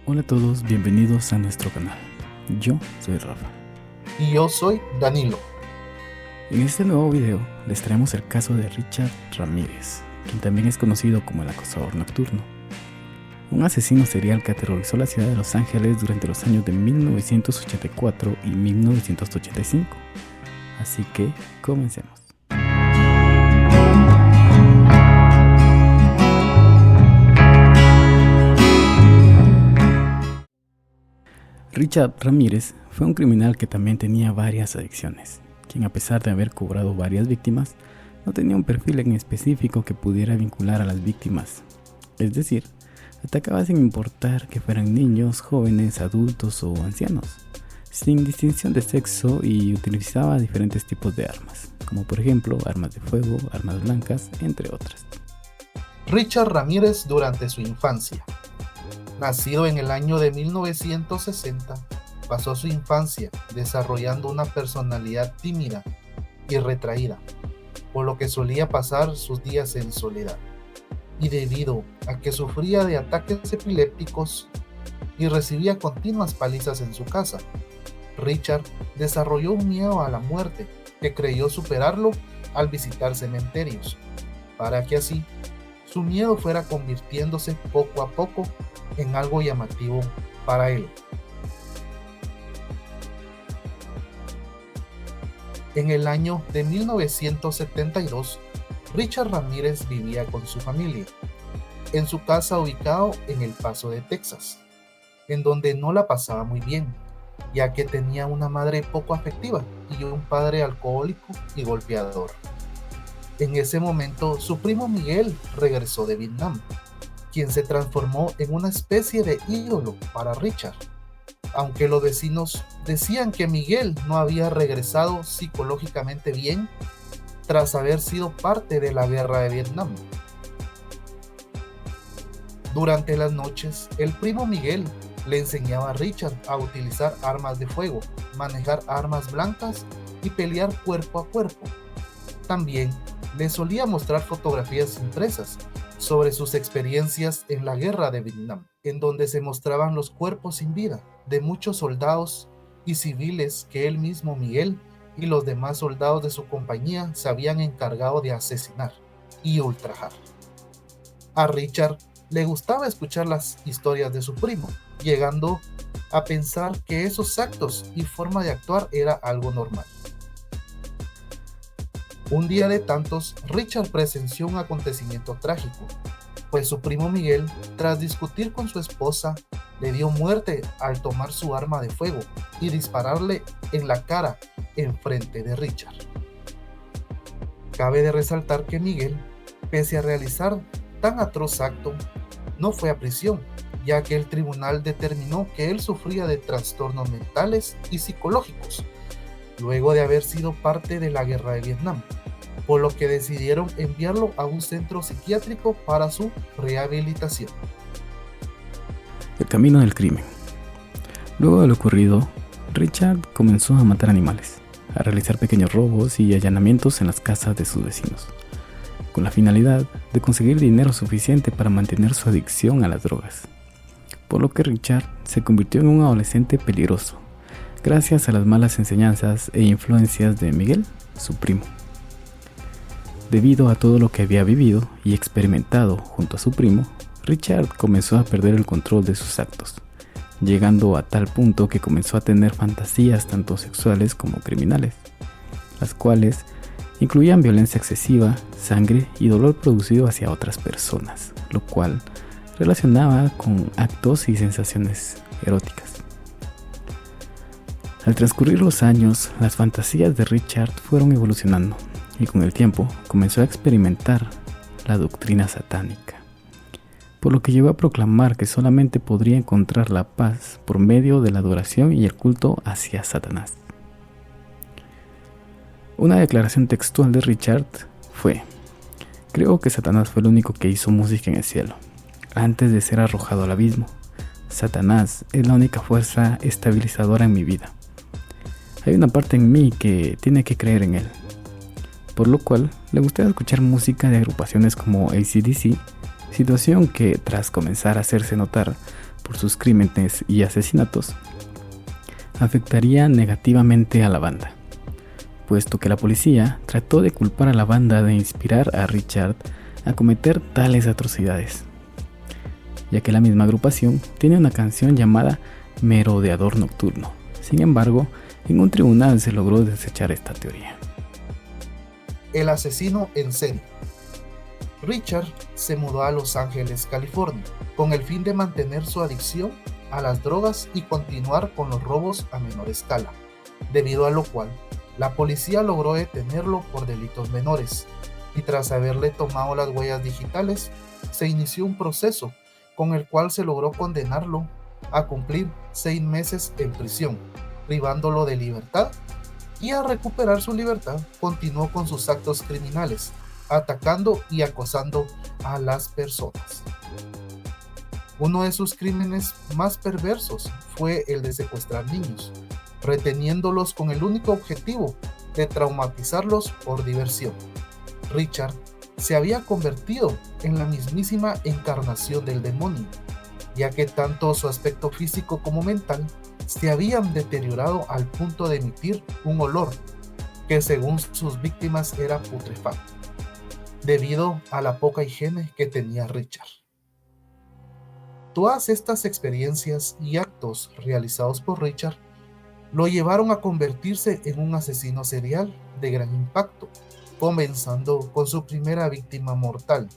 Hola a todos, bienvenidos a nuestro canal. Yo soy Rafa. Y yo soy Danilo. En este nuevo video les traemos el caso de Richard Ramírez, quien también es conocido como el acosador nocturno. Un asesino serial que aterrorizó la ciudad de Los Ángeles durante los años de 1984 y 1985. Así que comencemos. Richard Ramírez fue un criminal que también tenía varias adicciones, quien a pesar de haber cobrado varias víctimas, no tenía un perfil en específico que pudiera vincular a las víctimas. Es decir, atacaba sin importar que fueran niños, jóvenes, adultos o ancianos, sin distinción de sexo, y utilizaba diferentes tipos de armas, como por ejemplo armas de fuego, armas blancas, entre otras. Richard Ramírez durante su infancia. Nacido en el año de 1960, pasó su infancia desarrollando una personalidad tímida y retraída, por lo que solía pasar sus días en soledad. Y debido a que sufría de ataques epilépticos y recibía continuas palizas en su casa, Richard desarrolló un miedo a la muerte que creyó superarlo al visitar cementerios, para que así su miedo fuera convirtiéndose poco a poco en algo llamativo para él. En el año de 1972, Richard Ramírez vivía con su familia en su casa ubicado en El Paso de Texas, en donde no la pasaba muy bien, ya que tenía una madre poco afectiva y un padre alcohólico y golpeador. En ese momento, su primo Miguel regresó de Vietnam, quien se transformó en una especie de ídolo para Richard, aunque los vecinos decían que Miguel no había regresado psicológicamente bien tras haber sido parte de la guerra de Vietnam. Durante las noches, el primo Miguel le enseñaba a Richard a utilizar armas de fuego, manejar armas blancas y pelear cuerpo a cuerpo. También le solía mostrar fotografías impresas sobre sus experiencias en la guerra de Vietnam, en donde se mostraban los cuerpos sin vida de muchos soldados y civiles que él mismo, Miguel, y los demás soldados de su compañía se habían encargado de asesinar y ultrajar. A Richard le gustaba escuchar las historias de su primo, llegando a pensar que esos actos y forma de actuar era algo normal. Un día de tantos, Richard presenció un acontecimiento trágico, pues su primo Miguel, tras discutir con su esposa, le dio muerte al tomar su arma de fuego y dispararle en la cara en frente de Richard. Cabe de resaltar que Miguel, pese a realizar tan atroz acto, no fue a prisión, ya que el tribunal determinó que él sufría de trastornos mentales y psicológicos, luego de haber sido parte de la guerra de Vietnam, por lo que decidieron enviarlo a un centro psiquiátrico para su rehabilitación. El camino del crimen. Luego de lo ocurrido, Richard comenzó a matar animales, a realizar pequeños robos y allanamientos en las casas de sus vecinos, con la finalidad de conseguir dinero suficiente para mantener su adicción a las drogas, por lo que Richard se convirtió en un adolescente peligroso, gracias a las malas enseñanzas e influencias de Miguel, su primo. Debido a todo lo que había vivido y experimentado junto a su primo, Richard comenzó a perder el control de sus actos, llegando a tal punto que comenzó a tener fantasías tanto sexuales como criminales, las cuales incluían violencia excesiva, sangre y dolor producido hacia otras personas, lo cual relacionaba con actos y sensaciones eróticas. Al transcurrir los años, las fantasías de Richard fueron evolucionando y con el tiempo comenzó a experimentar la doctrina satánica, por lo que llegó a proclamar que solamente podría encontrar la paz por medio de la adoración y el culto hacia Satanás. Una declaración textual de Richard fue: "Creo que Satanás fue el único que hizo música en el cielo, antes de ser arrojado al abismo. Satanás es la única fuerza estabilizadora en mi vida. Hay una parte en mí que tiene que creer en él", por lo cual le gustaba escuchar música de agrupaciones como AC/DC, situación que tras comenzar a hacerse notar por sus crímenes y asesinatos afectaría negativamente a la banda, puesto que la policía trató de culpar a la banda de inspirar a Richard a cometer tales atrocidades, ya que la misma agrupación tiene una canción llamada Merodeador Nocturno. Sin embargo, en un tribunal se logró desechar esta teoría. El asesino en serie. Richard se mudó a Los Ángeles, California, con el fin de mantener su adicción a las drogas y continuar con los robos a menor escala, debido a lo cual la policía logró detenerlo por delitos menores, y tras haberle tomado las huellas digitales, se inició un proceso con el cual se logró condenarlo a cumplir 6 meses en prisión, privándolo de libertad, y al recuperar su libertad continuó con sus actos criminales, atacando y acosando a las personas. Uno de sus crímenes más perversos fue el de secuestrar niños, reteniéndolos con el único objetivo de traumatizarlos por diversión. Richard se había convertido en la mismísima encarnación del demonio, ya que tanto su aspecto físico como mental se habían deteriorado al punto de emitir un olor que según sus víctimas era putrefacto, debido a la poca higiene que tenía Richard. Todas estas experiencias y actos realizados por Richard lo llevaron a convertirse en un asesino serial de gran impacto, comenzando con su primera víctima mortal,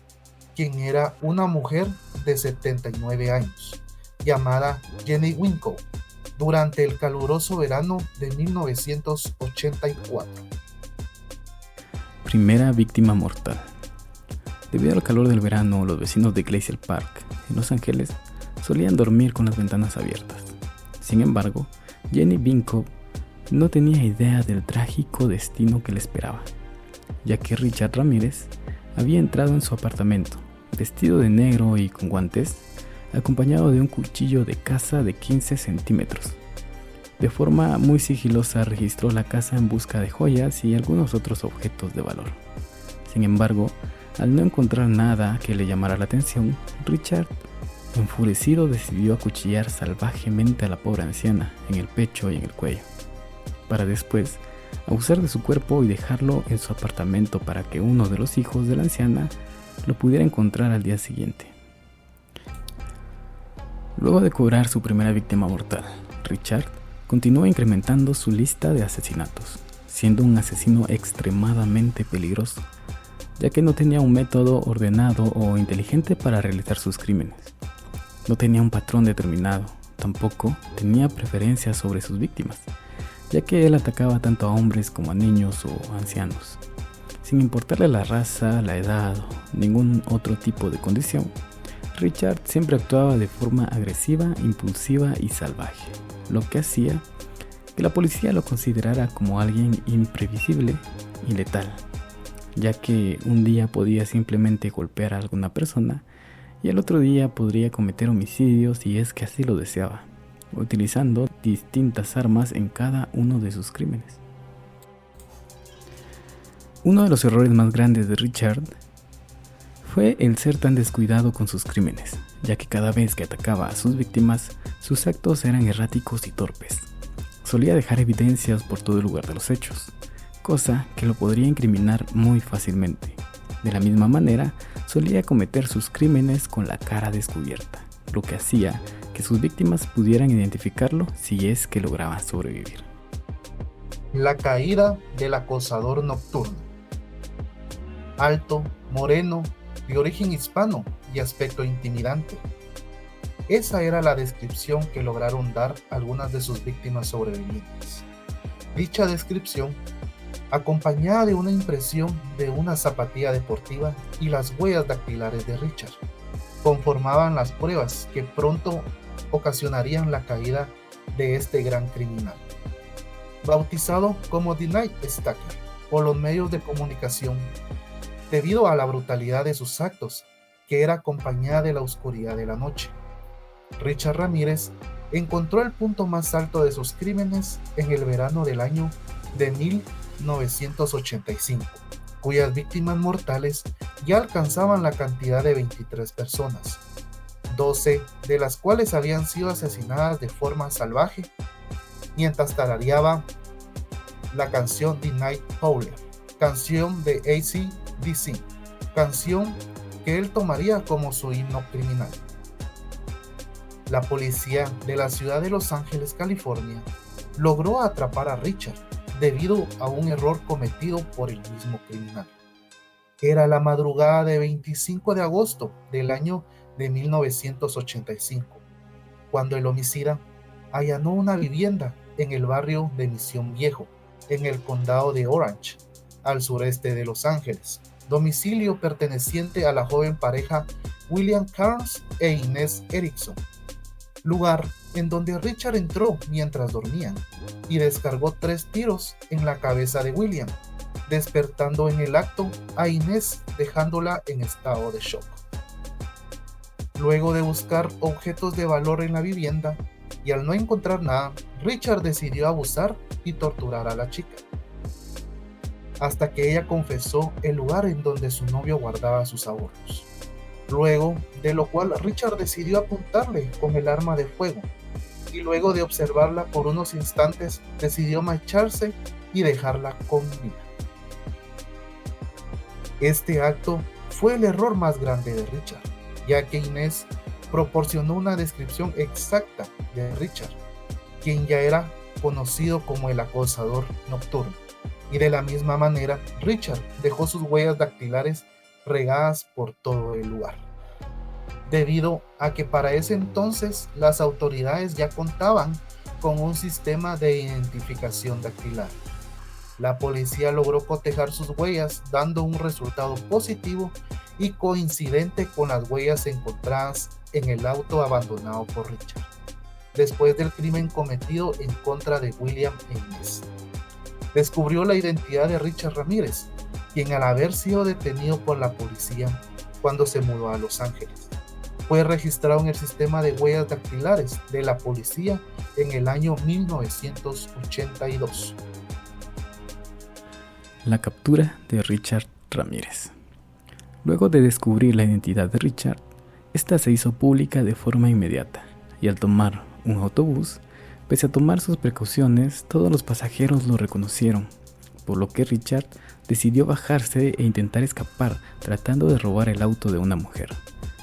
quien era una mujer de 79 años, llamada Jenny Winkle, durante el caluroso verano de 1984. Primera víctima mortal. Debido al calor del verano, los vecinos de Glacier Park, en Los Ángeles, solían dormir con las ventanas abiertas. Sin embargo, Jenny Winkle no tenía idea del trágico destino que le esperaba, ya que Richard Ramírez había entrado en su apartamento, vestido de negro y con guantes, acompañado de un cuchillo de caza de 15 centímetros. De forma muy sigilosa registró la casa en busca de joyas y algunos otros objetos de valor. Sin embargo, al no encontrar nada que le llamara la atención, Richard, enfurecido, decidió acuchillar salvajemente a la pobre anciana en el pecho y en el cuello, para después abusar de su cuerpo y dejarlo en su apartamento para que uno de los hijos de la anciana lo pudiera encontrar al día siguiente. Luego de cobrar su primera víctima mortal, Richard continuó incrementando su lista de asesinatos, siendo un asesino extremadamente peligroso, ya que no tenía un método ordenado o inteligente para realizar sus crímenes. No tenía un patrón determinado, tampoco tenía preferencias sobre sus víctimas, ya que él atacaba tanto a hombres como a niños o ancianos, sin importarle la raza, la edad o ningún otro tipo de condición. Richard siempre actuaba de forma agresiva, impulsiva y salvaje, lo que hacía que la policía lo considerara como alguien imprevisible y letal, ya que un día podía simplemente golpear a alguna persona y al otro día podría cometer homicidios si es que así lo deseaba, utilizando distintas armas en cada uno de sus crímenes. Uno de los errores más grandes de Richard fue el ser tan descuidado con sus crímenes, ya que cada vez que atacaba a sus víctimas, sus actos eran erráticos y torpes. Solía dejar evidencias por todo el lugar de los hechos, cosa que lo podría incriminar muy fácilmente. De la misma manera, solía cometer sus crímenes con la cara descubierta, lo que hacía que sus víctimas pudieran identificarlo si es que lograba sobrevivir. La caída del acosador nocturno. Alto, moreno, de origen hispano y aspecto intimidante. Esa era la descripción que lograron dar algunas de sus víctimas sobrevivientes. Dicha descripción, acompañada de una impresión de una zapatilla deportiva y las huellas dactilares de Richard, conformaban las pruebas que pronto ocasionarían la caída de este gran criminal. Bautizado como The Night Stalker por los medios de comunicación, debido a la brutalidad de sus actos, que era acompañada de la oscuridad de la noche, Richard Ramírez encontró el punto más alto de sus crímenes en el verano del año de 1985, cuyas víctimas mortales ya alcanzaban la cantidad de 23 personas. 12 de las cuales habían sido asesinadas de forma salvaje, mientras tarareaba la canción The Night Prowler, canción de AC/DC, canción que él tomaría como su himno criminal. La policía de la ciudad de Los Ángeles, California, logró atrapar a Richard debido a un error cometido por el mismo criminal. Era la madrugada de 25 de agosto del año de 1985, cuando el homicida allanó una vivienda en el barrio de Misión Viejo, en el condado de Orange, al sureste de Los Ángeles, domicilio perteneciente a la joven pareja William Carnes e Inés Erickson, lugar en donde Richard entró mientras dormían y descargó 3 tiros en la cabeza de William, despertando en el acto a Inés, dejándola en estado de shock. Luego de buscar objetos de valor en la vivienda y al no encontrar nada, Richard decidió abusar y torturar a la chica, hasta que ella confesó el lugar en donde su novio guardaba sus ahorros. Luego de lo cual Richard decidió apuntarle con el arma de fuego y luego de observarla por unos instantes decidió marcharse y dejarla con vida. Este acto fue el error más grande de Richard, ya que Inés proporcionó una descripción exacta de Richard, quien ya era conocido como el acosador nocturno, y de la misma manera Richard dejó sus huellas dactilares regadas por todo el lugar, debido a que para ese entonces las autoridades ya contaban con un sistema de identificación dactilar. La policía logró cotejar sus huellas, dando un resultado positivo y coincidente con las huellas encontradas en el auto abandonado por Richard, después del crimen cometido en contra de William e Inés. Descubrió la identidad de Richard Ramírez, quien al haber sido detenido por la policía cuando se mudó a Los Ángeles, fue registrado en el sistema de huellas dactilares de la policía en el año 1982. La captura de Richard Ramírez. Luego de descubrir la identidad de Richard, esta se hizo pública de forma inmediata, y al tomar un autobús, pese a tomar sus precauciones, todos los pasajeros lo reconocieron, por lo que Richard decidió bajarse e intentar escapar tratando de robar el auto de una mujer.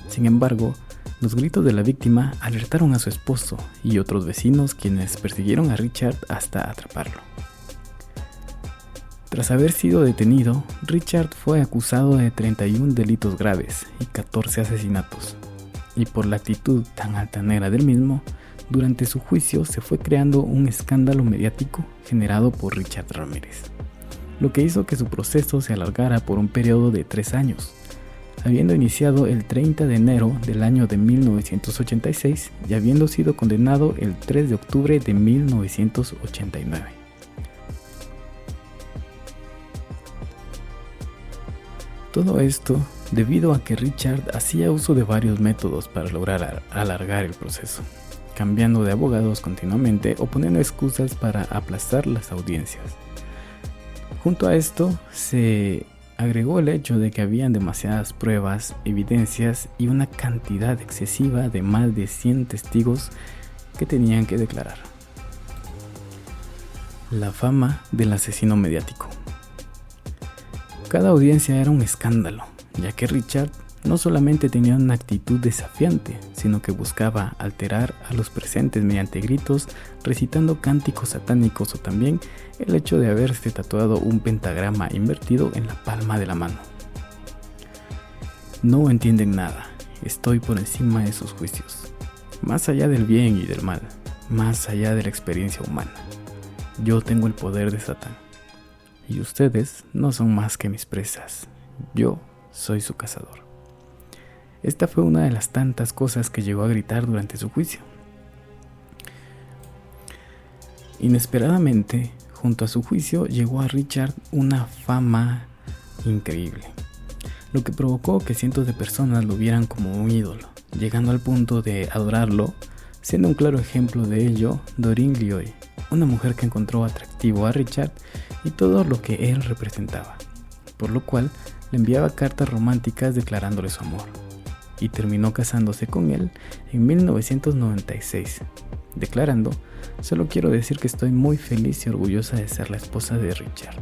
Sin embargo, los gritos de la víctima alertaron a su esposo y otros vecinos, quienes persiguieron a Richard hasta atraparlo. Tras haber sido detenido, Richard fue acusado de 31 delitos graves y 14 asesinatos, y por la actitud tan altanera del mismo, durante su juicio se fue creando un escándalo mediático generado por Richard Ramírez, lo que hizo que su proceso se alargara por un periodo de 3 años, habiendo iniciado el 30 de enero del año de 1986 y habiendo sido condenado el 3 de octubre de 1989. Todo esto debido a que Richard hacía uso de varios métodos para lograr alargar el proceso, cambiando de abogados continuamente o poniendo excusas para aplazar las audiencias. Junto a esto se agregó el hecho de que habían demasiadas pruebas, evidencias y una cantidad excesiva de más de 100 testigos que tenían que declarar. La fama del asesino mediático. Cada audiencia era un escándalo, ya que Richard no solamente tenía una actitud desafiante, sino que buscaba alterar a los presentes mediante gritos, recitando cánticos satánicos o también el hecho de haberse tatuado un pentagrama invertido en la palma de la mano. No entienden nada, estoy por encima de sus juicios, más allá del bien y del mal, más allá de la experiencia humana. Yo tengo el poder de Satán. Y ustedes no son más que mis presas. Yo soy su cazador. Esta fue una de las tantas cosas que llegó a gritar durante su juicio. Inesperadamente, junto a su juicio, llegó a Richard una fama increíble, lo que provocó que cientos de personas lo vieran como un ídolo, llegando al punto de adorarlo, siendo un claro ejemplo de ello Doreen Lioy, una mujer que encontró atractivo a Richard y todo lo que él representaba, por lo cual le enviaba cartas románticas declarándole su amor. y terminó casándose con él en 1996, declarando: "Solo quiero decir que estoy muy feliz y orgullosa de ser la esposa de Richard.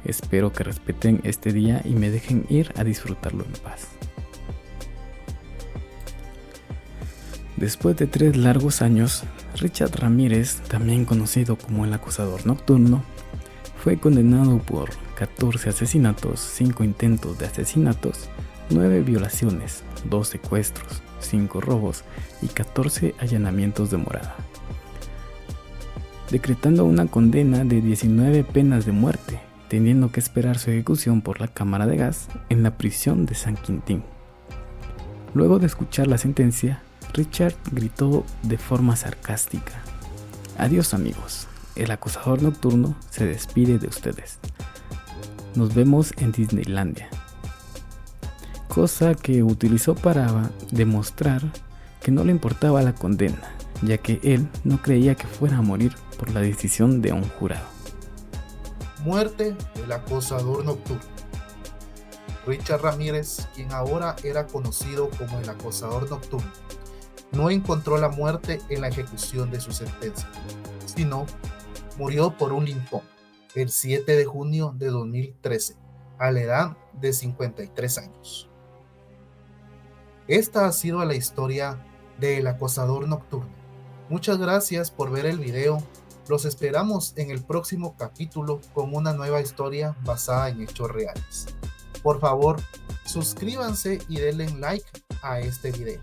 Espero que respeten este día y me dejen ir a disfrutarlo en paz". Después de 3 largos años, Richard Ramírez, también conocido como el acosador nocturno, fue condenado por 14 asesinatos, 5 intentos de asesinatos, 9 violaciones, 2 secuestros, 5 robos y 14 allanamientos de morada, decretando una condena de 19 penas de muerte, teniendo que esperar su ejecución por la cámara de gas en la prisión de San Quintín. Luego de escuchar la sentencia, Richard gritó de forma sarcástica: "Adiós amigos, el acosador nocturno se despide de ustedes. Nos vemos en Disneylandia", cosa que utilizó para demostrar que no le importaba la condena, ya que él no creía que fuera a morir por la decisión de un jurado. Muerte del acosador nocturno. Richard Ramírez, quien ahora era conocido como el acosador nocturno, no encontró la muerte en la ejecución de su sentencia, sino murió por un linfoma el 7 de junio de 2013, a la edad de 53 años. Esta ha sido la historia del acosador nocturno. Muchas gracias por ver el video. Los esperamos en el próximo capítulo con una nueva historia basada en hechos reales. Por favor, suscríbanse y denle like a este video.